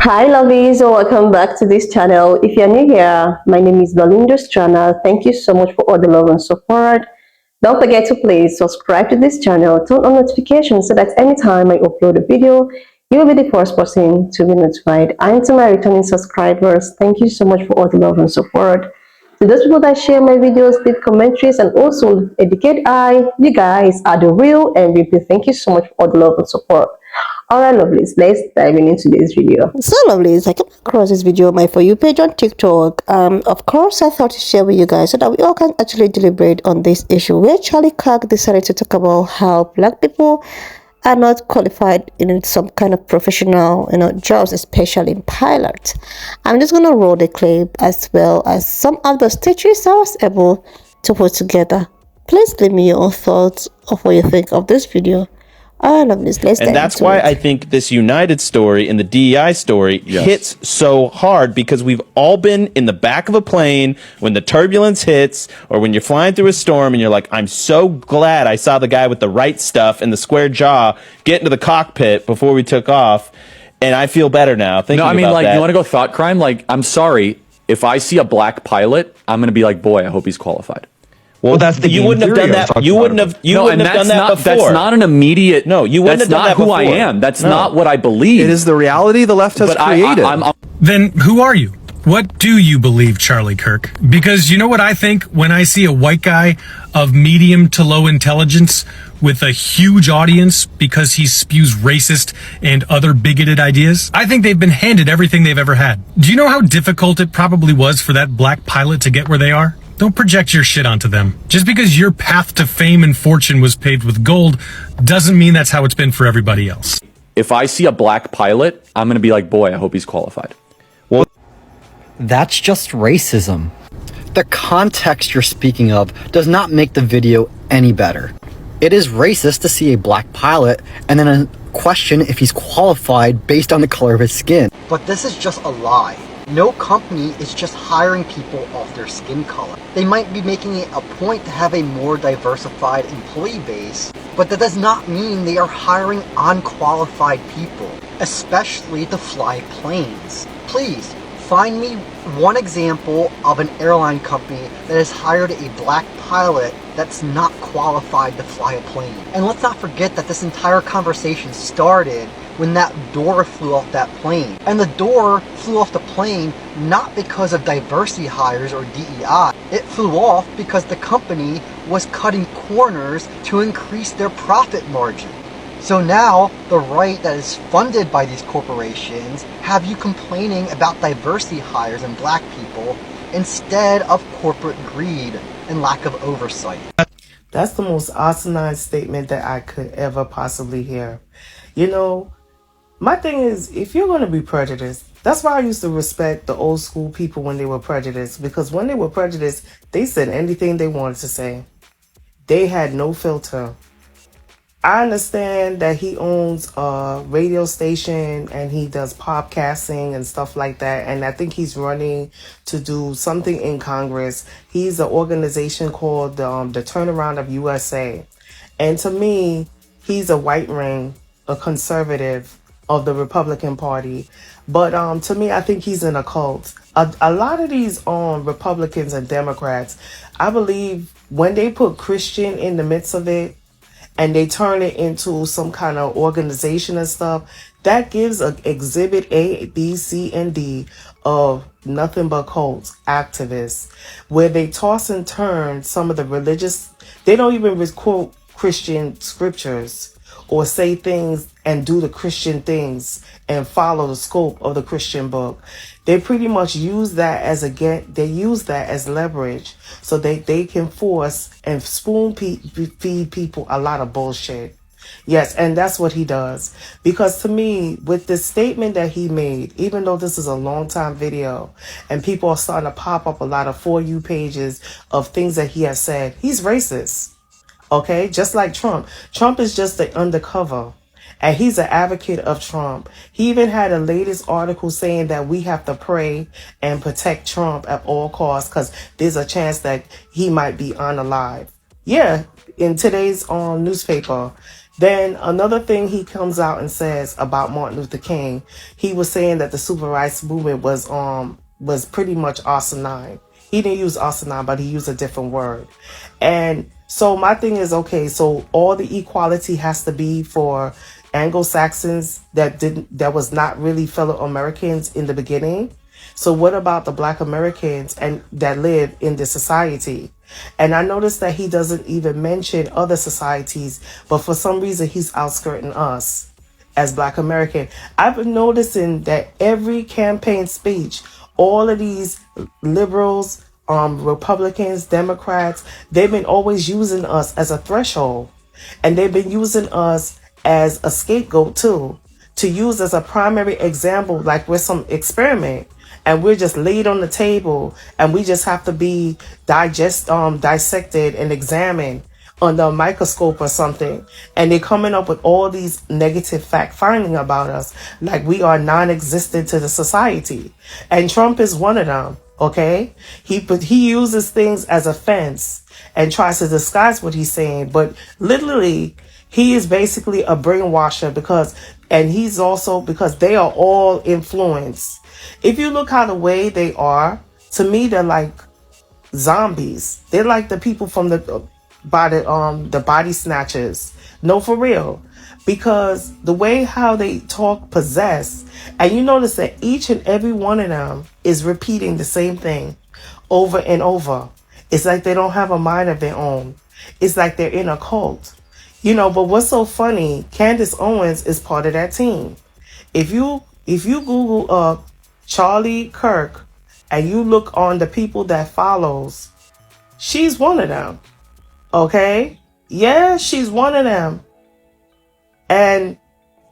Hi lovies, welcome back to this channel. If you're new here, my name is Belinda's channel. Thank you so much for all the love and support. Don't forget to please subscribe to this channel, turn on notifications so that anytime I upload a video, you will be the first person to be notified. And to my returning subscribers, thank you so much for all the love and support. To those people that share my videos, leave commentaries, and also educate you guys are the real MVP. Thank you so much for all the love and support. Alright, lovelies, let's dive into this video. So, lovelies, I came across this video on my For You page on TikTok. Of course, I thought to share with you guys so that we all can actually deliberate on this issue where Charlie Kirk decided to talk about how black people are not qualified in some kind of professional, jobs, especially in pilot. I'm just gonna roll the clip as well as some of the stitches I was able to put together. Please leave me your own thoughts of what you think of this video. I love this. And that's why I think this United story and the DEI story hits so hard, because we've all been in the back of a plane when the turbulence hits, or when you're flying through a storm and you're like, I'm so glad I saw the guy with the right stuff and the square jaw get into the cockpit before we took off. And I feel better now. No, I mean, like, you want to go thought crime? Like, I'm sorry, if I see a black pilot, I'm going to be like, boy, I hope he's qualified. Well, that's the you wouldn't have done that. You wouldn't have. You wouldn't have done that before. That's not an immediate. No, you wouldn't have done that before. That's not who I am. That's not what I believe. It is the reality the left has created. Then who are you? What do you believe, Charlie Kirk? Because you know what I think when I see a white guy of medium to low intelligence with a huge audience because he spews racist and other bigoted ideas? I think they've been handed everything they've ever had. Do you know how difficult it probably was for that black pilot to get where they are? Don't project your shit onto them. Just because your path to fame and fortune was paved with gold doesn't mean that's how it's been for everybody else. If I see a black pilot, I'm going to be like, boy, I hope he's qualified. Well, that's just racism. The context you're speaking of does not make the video any better. It is racist to see a black pilot and then question if he's qualified based on the color of his skin. But this is just a lie. No company is just hiring people off their skin color. They might be making it a point to have a more diversified employee base, but that does not mean they are hiring unqualified people, especially to fly planes. Please, find me one example of an airline company that has hired a black pilot that's not qualified to fly a plane. And let's not forget that this entire conversation started when that door flew off that plane. And the door flew off the plane not because of diversity hires or DEI. It flew off because the company was cutting corners to increase their profit margin. So now the right that is funded by these corporations have you complaining about diversity hires and black people instead of corporate greed and lack of oversight. That's the most asinine statement that I could ever possibly hear. You know, my thing is, if you're going to be prejudiced, that's why I used to respect the old school people when they were prejudiced, because when they were prejudiced, they said anything they wanted to say. They had no filter. I understand that he owns a radio station and he does podcasting and stuff like that. And I think he's running to do something in Congress. He's an organization called the Turnaround of USA. And to me, he's a white ring, a conservative of the Republican Party. But to me, I think he's in a cult. A lot of these Republicans and Democrats, I believe when they put Christian in the midst of it, and they turn it into some kind of organization and stuff, that gives an exhibit A, B, C, and D of nothing but cults, activists, where they toss and turn some of the religious, they don't even quote Christian scriptures or say things and do the Christian things and follow the scope of the Christian book. They pretty much use that as leverage so they can force and spoon feed people a lot of bullshit. Yes, and that's what he does. Because to me, with this statement that he made, even though this is a long time video and people are starting to pop up a lot of For You pages of things that he has said, he's racist. Okay, just like Trump. Trump is just the undercover. And he's an advocate of Trump. He even had a latest article saying that we have to pray and protect Trump at all costs because there's a chance that he might be unalive. Yeah, in today's newspaper, Then another thing he comes out and says about Martin Luther King, he was saying that the civil rights movement was pretty much asinine. He didn't use asinine, but he used a different word. And so my thing is, okay, so all the equality has to be for Anglo-Saxons that was not really fellow Americans in the beginning. So what about the Black Americans and that live in this society? And I noticed that he doesn't even mention other societies, but for some reason he's outskirting us as Black American. I've been noticing that every campaign speech, all of these liberals, Republicans, Democrats, they've been always using us as a threshold. And they've been using us as a scapegoat too, to use as a primary example, like we're some experiment. And we're just laid on the table and we just have to be dissected and examined under a microscope or something. And they're coming up with all these negative fact finding about us, like we are non-existent to the society. And Trump is one of them, okay? He uses things as a fence and tries to disguise what he's saying, but literally he is basically a brainwasher because they are all influenced. If you look how the way they are, to me, they're like zombies. They're like the people from the body snatchers. No, for real. Because the way how they talk possess, and you notice that each and every one of them is repeating the same thing over and over. It's like they don't have a mind of their own. It's like they're in a cult. But what's so funny, Candace Owens is part of that team. If you Google Charlie Kirk and you look on the people that follows, she's one of them. Okay? Yeah, she's one of them. And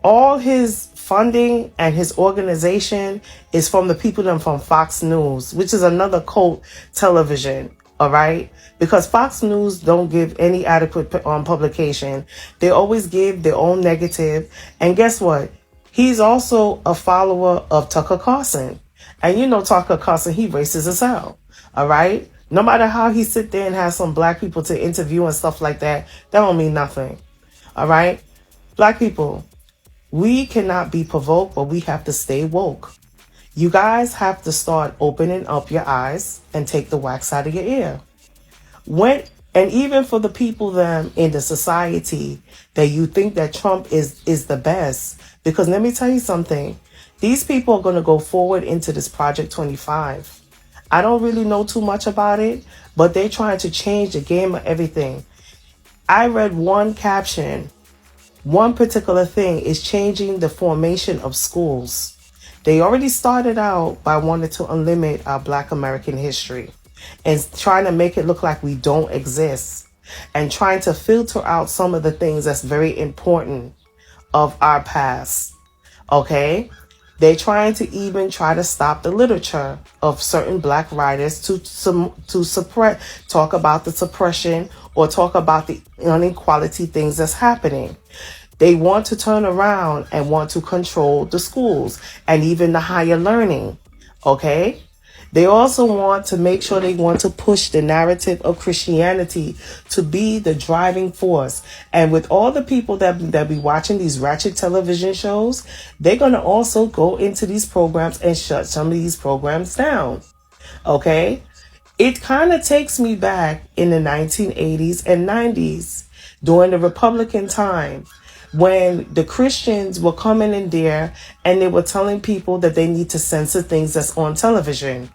all his funding and his organization is from the people from Fox News, which is another cult television. All right? Because Fox News don't give any adequate publication. They always give their own negative. And guess what? He's also a follower of Tucker Carlson. And Tucker Carlson, he racist as hell. All right? No matter how he sit there and has some black people to interview and stuff like that, that don't mean nothing. All right? Black people, we cannot be provoked, but we have to stay woke. You guys have to start opening up your eyes and take the wax out of your ear. And even for the people in the society that you think that Trump is the best, because let me tell you something, these people are going to go forward into this Project 25. I don't really know too much about it, but they're trying to change the game of everything. I read one caption. One particular thing is changing the formation of schools. They already started out by wanting to unlimit our Black American history and trying to make it look like we don't exist and trying to filter out some of the things that's very important of our past. Okay? They're trying to even try to stop the literature of certain Black writers to talk about the suppression or talk about the inequality things that's happening. They want to turn around and want to control the schools and even the higher learning. Okay? They also want to make sure they want to push the narrative of Christianity to be the driving force. And with all the people that be watching these ratchet television shows, they're going to also go into these programs and shut some of these programs down. Okay? It kind of takes me back in the 1980s and 90s during the Republican time, when the Christians were coming in there and they were telling people that they need to censor things that's on television.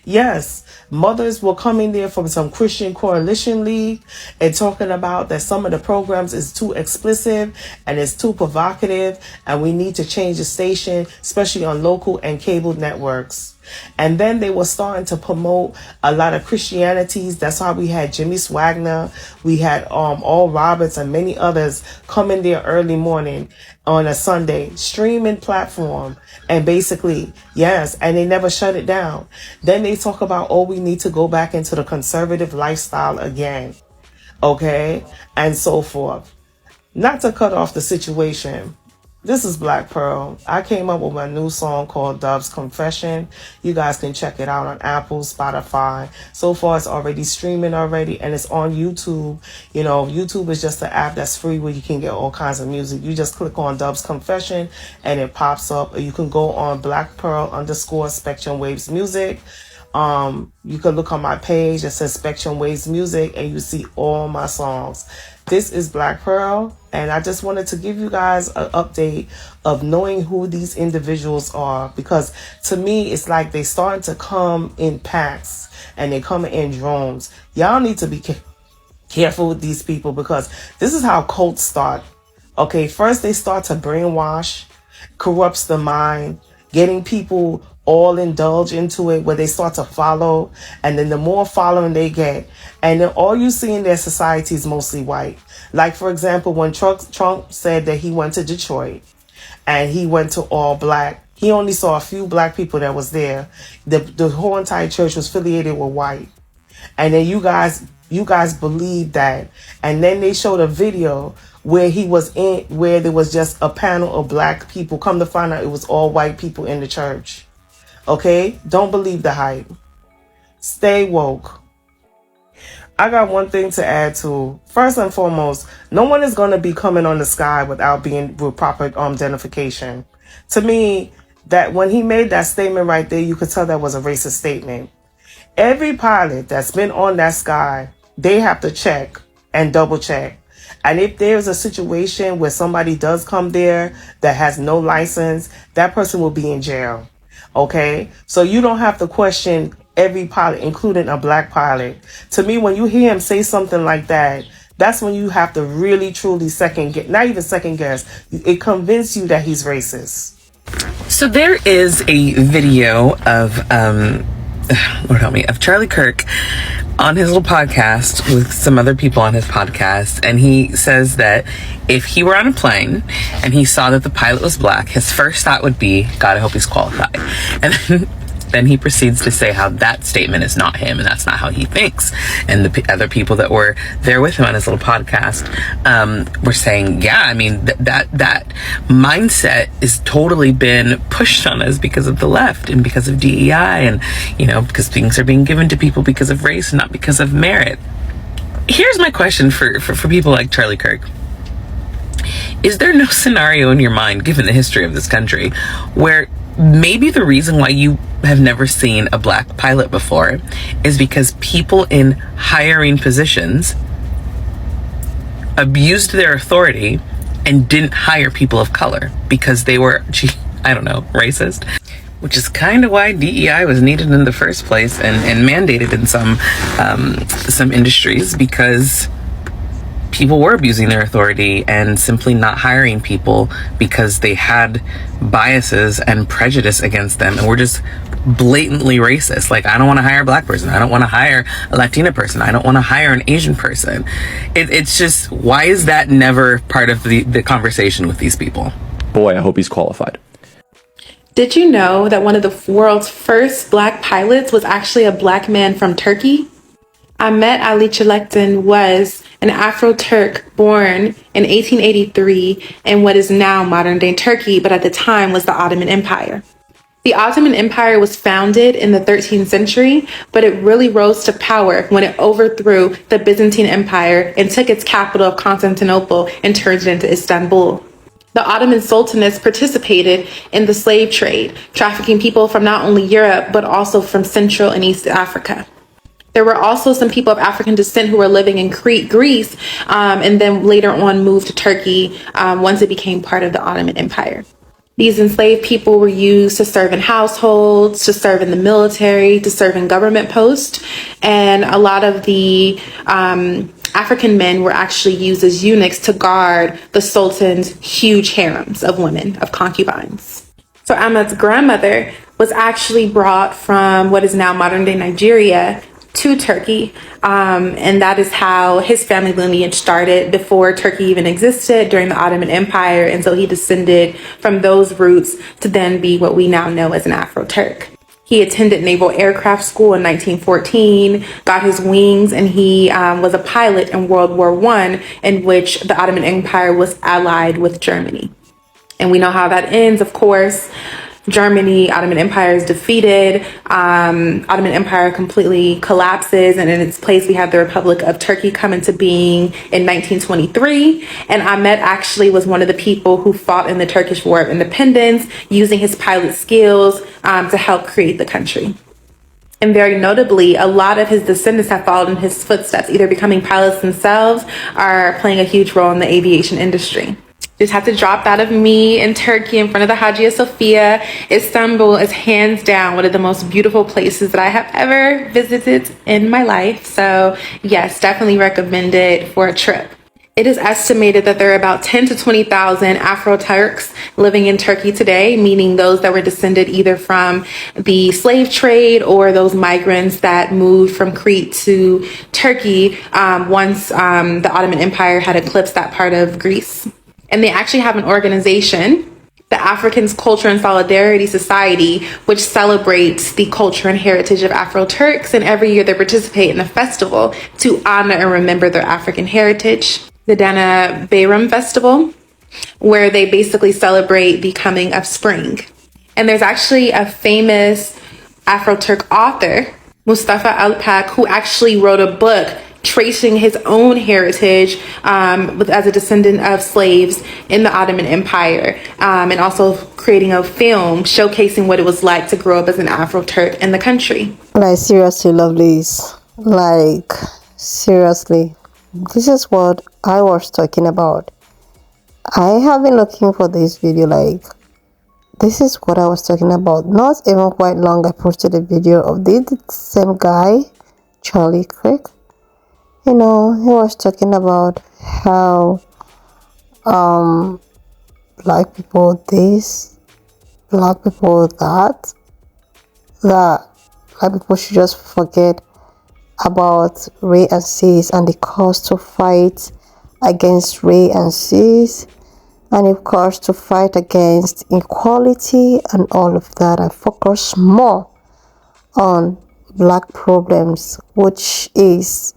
Yes, mothers were coming there from some Christian Coalition League and talking about that some of the programs is too explicit and it's too provocative and we need to change the station, especially on local and cable networks. And then they were starting to promote a lot of Christianities. That's why we had Jimmy Swagner, we had All Roberts and many others come in there early morning on a Sunday streaming platform. And basically, yes, and they never shut it down. Then they talk about, oh, we need to go back into the conservative lifestyle again. Okay? And so forth. Not to cut off the situation, This is Black Pearl. I came up with a new song called Dove's Confession. You guys can check it out on Apple, Spotify. So far, it's already streaming already, and it's on YouTube. You know, YouTube is just an app that's free where you can get all kinds of music. You just click on Dove's Confession, and it pops up. Or you can go on Black Pearl _ Spectrum Waves Music. You can look on my page. It says Spectrum Waves Music, and you see all my songs. This is Black Pearl, and I just wanted to give you guys an update of knowing who these individuals are, because to me, it's like they starting to come in packs and they come in drones. Y'all need to be careful with these people, because this is how cults start. Okay, first they start to brainwash, corrupts the mind, getting people all indulge into it, where they start to follow, and then the more following they get, and then all you see in their society is mostly white. Like, for example, when Trump said that he went to Detroit and he went to all black, he only saw a few black people that was there. The whole entire church was affiliated with white, and then you guys believe that. And then they showed a video where he was in, where there was just a panel of black people. Come to find out, it was all white people in the church. Okay, don't believe the hype. Stay woke. I got one thing to add to. First and foremost, no one is going to be coming on the sky without being with proper identification. To me, that when he made that statement right there, you could tell that was a racist statement. Every pilot that's been on that sky, they have to check and double check. And if there's a situation where somebody does come there that has no license, that person will be in jail. Okay, so you don't have to question every pilot, including a black pilot. To me, when you hear him say something like that, that's when you have to really, truly not even second guess. It convinces you that he's racist. So there is a video of, Lord help me, of Charlie Kirk on his little podcast with some other people on his podcast, and he says that if he were on a plane and he saw that the pilot was black, his first thought would be, God, I hope he's qualified. And then he proceeds to say how that statement is not him and that's not how he thinks. And the other people that were there with him on his little podcast were saying, yeah, I mean, that mindset is totally been pushed on us because of the left and because of DEI, and, you know, because things are being given to people because of race and not because of merit. Here's my question for people like Charlie Kirk. Is there no scenario in your mind, given the history of this country, where maybe the reason why you have never seen a black pilot before is because people in hiring positions abused their authority and didn't hire people of color because they were, racist? Which is kind of why DEI was needed in the first place and mandated in some industries, because people were abusing their authority and simply not hiring people because they had biases and prejudice against them and were just blatantly racist. Like, I don't want to hire a black person. I don't want to hire a Latina person. I don't want to hire an Asian person. It's just, why is that never part of the conversation with these people? Boy, I hope he's qualified. Did you know that one of the world's first black pilots was actually a black man from Turkey? Ahmet Ali Çeliktin was an Afro-Turk born in 1883 in what is now modern-day Turkey, but at the time was the Ottoman Empire. The Ottoman Empire was founded in the 13th century, but it really rose to power when it overthrew the Byzantine Empire and took its capital of Constantinople and turned it into Istanbul. The Ottoman Sultanates participated in the slave trade, trafficking people from not only Europe, but also from Central and East Africa. There were also some people of African descent who were living in Crete, Greece, and then later on moved to Turkey once it became part of the Ottoman Empire. These enslaved people were used to serve in households, to serve in the military, to serve in government posts, and a lot of the African men were actually used as eunuchs to guard the Sultan's huge harems of women, of concubines. So Ahmed's grandmother was actually brought from what is now modern-day Nigeria to Turkey, and that is how his family lineage started before Turkey even existed during the Ottoman Empire, and so he descended from those roots to then be what we now know as an Afro-Turk. He attended Naval Aircraft School in 1914, got his wings, and he was a pilot in World War I, in which the Ottoman Empire was allied with Germany. And we know how that ends, of course. Germany, Ottoman Empire is defeated. Ottoman Empire completely collapses, and in its place we have the Republic of Turkey come into being in 1923. And Ahmet actually was one of the people who fought in the Turkish War of Independence, using his pilot skills to help create the country. And very notably, a lot of his descendants have followed in his footsteps, either becoming pilots themselves or playing a huge role in the aviation industry. Just have to drop that of me in Turkey in front of the Hagia Sophia. Istanbul is hands down one of the most beautiful places that I have ever visited in my life. So yes, definitely recommend it for a trip. It is estimated that there are about 10 to 20,000 Afro-Turks living in Turkey today, meaning those that were descended either from the slave trade or those migrants that moved from Crete to Turkey once the Ottoman Empire had eclipsed that part of Greece. And they actually have an organization, the Africans Culture and Solidarity Society, which celebrates the culture and heritage of Afro-Turks. And every year they participate in a festival to honor and remember their African heritage. The Dana Bayram Festival, where they basically celebrate the coming of spring. And there's actually a famous Afro-Turk author, Mustafa Alpak, who actually wrote a book tracing his own heritage as a descendant of slaves in the Ottoman Empire, and also creating a film showcasing what it was like to grow up as an Afro-Turk in the country. Like, seriously, lovelies. Like, seriously. This is what I was talking about. I have been looking for this video, like, this is what I was talking about. Not even quite long, I posted a video of the same guy, Charlie Kirk. You know, he was talking about how black people this, black people that black people should just forget about Ray and Cis and the cost to fight against Ray and Cis, and of course to fight against inequality and all of that, and focus more on black problems, which is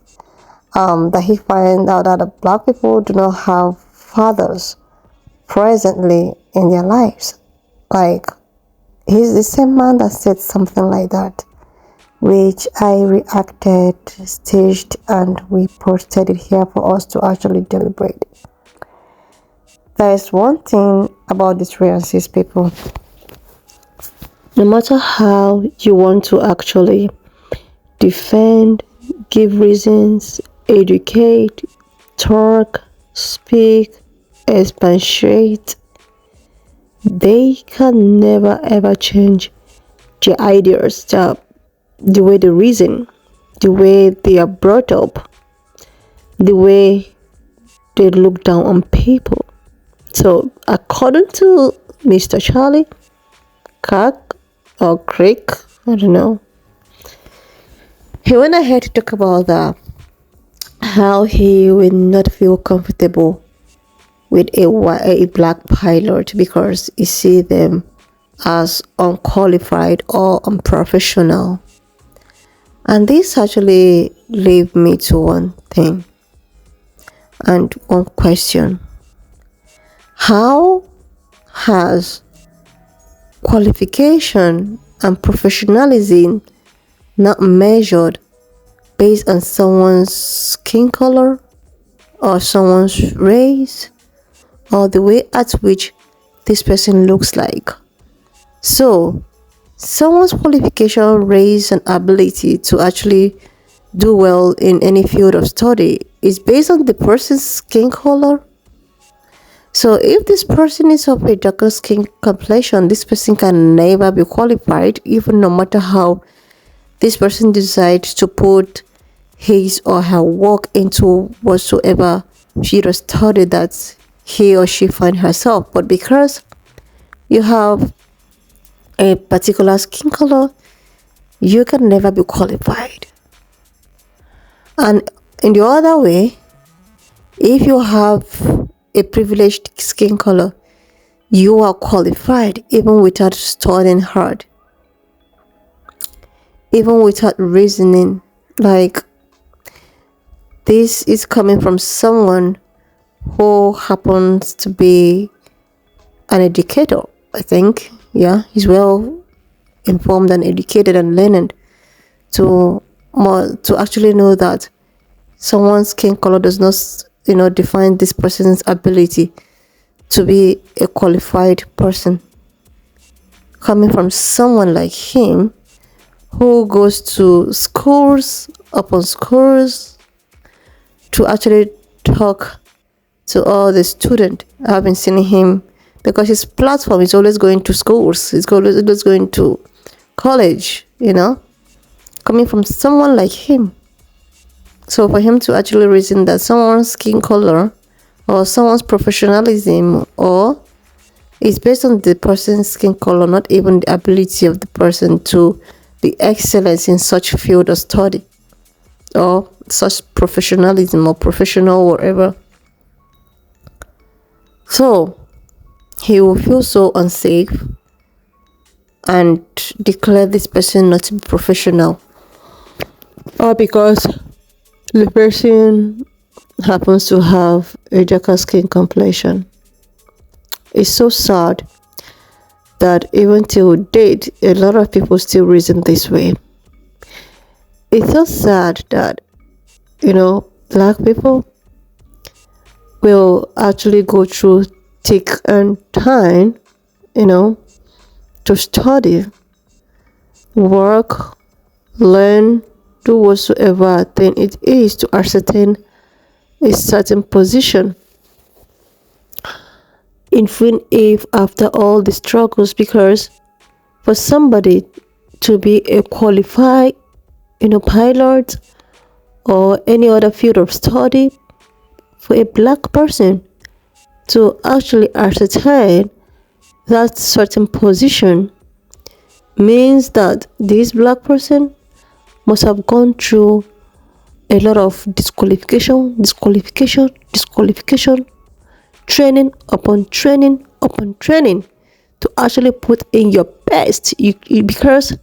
that he find out that the black people do not have fathers presently in their lives. Like, he's the same man that said something like that, which I reacted, staged, and we posted it here for us to actually deliberate. There is one thing about these Ray and Cis people. No matter how you want to actually defend, give reasons, educate, talk, speak, expatiate, they can never ever change their ideas, the way they reason, the way they are brought up, the way they look down on people. So according to Mr. Charlie Kirk or Crick, I don't know, he went ahead to talk about that, how he will not feel comfortable with a black pilot because he see them as unqualified or unprofessional. And this actually led me to one thing and one question. How has qualification and professionalism not measured based on someone's skin color or someone's race or the way at which this person looks like? So someone's qualification, race, and ability to actually do well in any field of study is based on the person's skin color. So if this person is of a darker skin complexion, this person can never be qualified, even no matter how this person decides to put his or her work into whatsoever field of study that he or she finds herself. But because you have a particular skin color, you can never be qualified. And in the other way, if you have a privileged skin color, you are qualified even without studying hard, even without reasoning. Like, this is coming from someone who happens to be an educator, I think. Yeah, he's well informed and educated and learned to actually know that someone's skin color does not, define this person's ability to be a qualified person. Coming from someone like him, who goes to schools upon schools to actually talk to all the students. I've been seeing him because his platform is always going to schools. He's always going to college, coming from someone like him. So for him to actually reason that someone's skin color or someone's professionalism or is based on the person's skin color, not even the ability of the person to be excellent in such field of study or such professionalism or professional whatever. So he will feel so unsafe and declare this person not to be professional, or because the person happens to have a darker skin complexion. It's so sad that even till date, a lot of people still reason this way. It's so sad that, black people will actually go through thick and thin, to study, work, learn, do whatsoever thing it is to ascertain a certain position. Even if after all the struggles, because for somebody to be a qualified, pilot or any other field of study, for a black person to actually ascertain that certain position means that this black person must have gone through a lot of disqualification, training upon training to actually put in your best. Because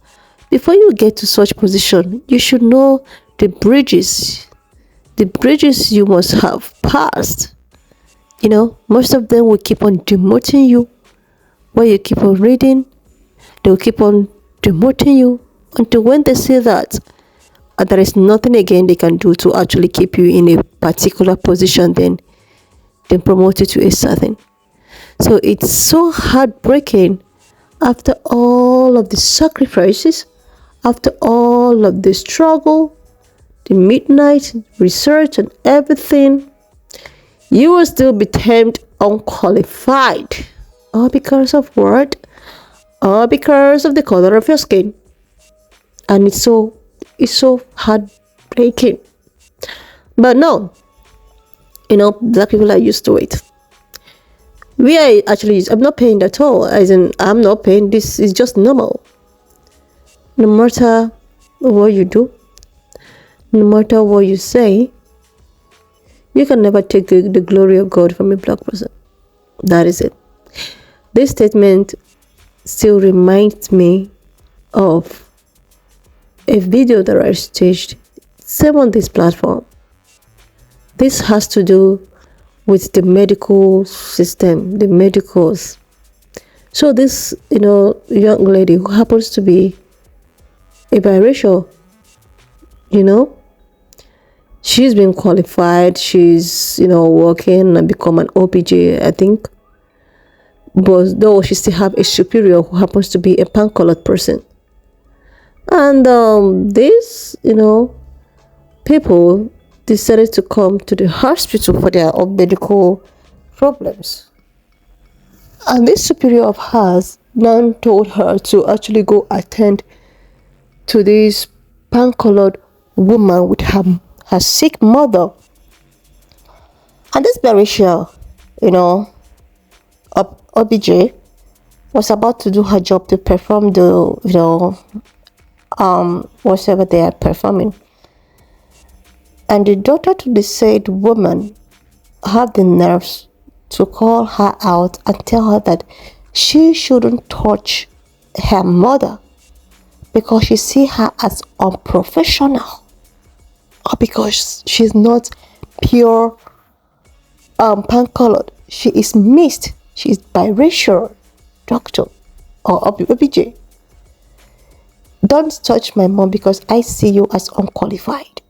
before you get to such position, you should know the bridges you must have passed. Most of them will keep on demoting you. While you keep on reading, they will keep on demoting you until when they say that there is nothing again they can do to actually keep you in a particular position, then promote you to a certain. So it's so heartbreaking after all of the sacrifices, after all of the struggle, the midnight research and everything, you will still be termed unqualified, all because of what? All because of the color of your skin. And it's so heartbreaking. But no, black people are used to it. I'm not paying at all. As in, I'm not paying. This is just normal. No matter what you do, no matter what you say, you can never take the glory of God from a black person. That is it. This statement still reminds me of a video that I staged, same on this platform. This has to do with the medical system, the medicals. So this, young lady who happens to be a biracial, she's been qualified. She's, working and become an OPJ, I think. But though she still have a superior who happens to be a pan-colored person. And these, people decided to come to the hospital for their own medical problems. And this superior of hers now told her to actually go attend to this pan-colored woman with her sick mother. And this biracial, OBJ was about to do her job to perform the, whatever they are performing. And the daughter to the said woman had the nerves to call her out and tell her that she shouldn't touch her mother because she see her as unprofessional, or because she's not pure pan-colored. She is mixed. She's biracial doctor or OBJ. Don't touch my mom because I see you as unqualified.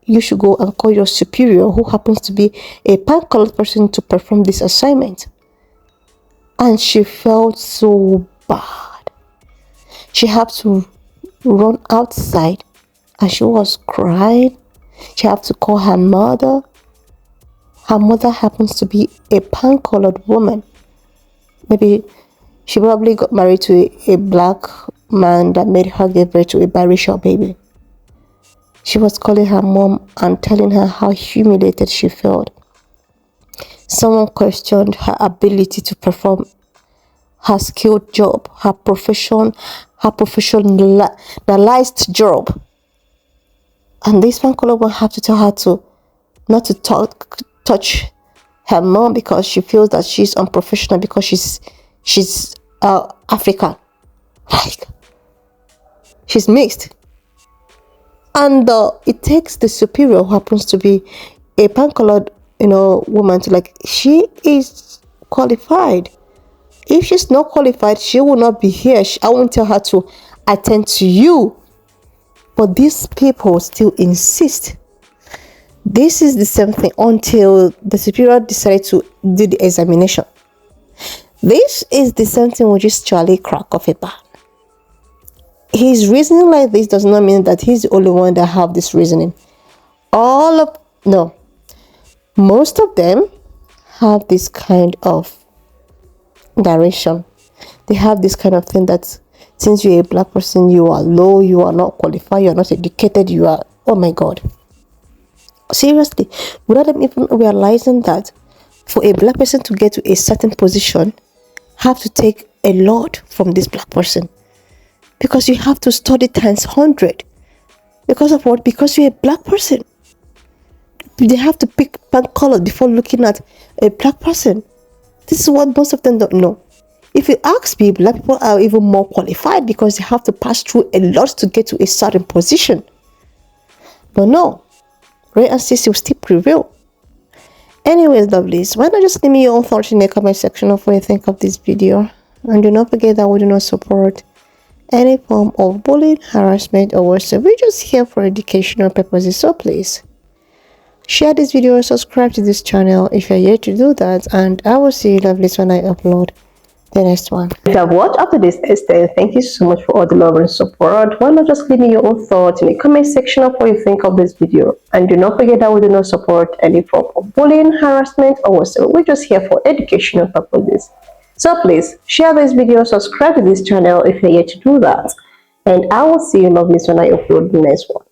You should go and call your superior, who happens to be a pan-colored person, to perform this assignment. And she felt so bad. She had to run outside and she was crying. She had to call her mother. Her mother happens to be a pan-colored woman. Maybe she probably got married to a black man that made her give birth to a biracial baby. She was calling her mom and telling her how humiliated she felt. Someone questioned her ability to perform her skilled job, her professionalized job. And this one color will have to tell her to not to touch her mom because she feels that she's unprofessional because she's African. Like, she's mixed. And it takes the superior, who happens to be a pan-colored, woman, to she is qualified. If she's not qualified, she will not be here. I won't tell her to attend to you. But these people still insist. This is the same thing until the superior decided to do the examination. This is the same thing with this Charlie Kirk of a man. His reasoning like this does not mean that he's the only one that have this reasoning. Most of them have this kind of direction. They have this kind of thing that since you're a black person, you are low, you are not qualified, you are not educated, you are, oh my God. Seriously, without them even realizing that for a black person to get to a certain position, have to take a lot from this black person. Because you have to study times 100. Because of what? Because you're a black person. They have to pick pan color before looking at a black person. This is what most of them don't know. If you ask me, black people are even more qualified because they have to pass through a lot to get to a certain position. But no, Ray and Sissy will still prevail. Anyways, lovelies, why not just leave me your own thoughts in the comment section of what you think of this video. And do not forget that we do not support any form of bullying, harassment, or whatsoever. We're just here for educational purposes, so please share this video, subscribe to this channel if you're yet to do that, and I will see you lovelies when I upload the next one. If you have watched up to this extent, thank you so much for all the love and support. Why not just leave me your own thoughts in the comment section of what you think of this video. And do not forget that we do not support any form of bullying, harassment, or whatsoever. We're just here for educational purposes. So please share this video, subscribe to this channel if you're yet to do that. And I will see you lovelies when I upload the next one.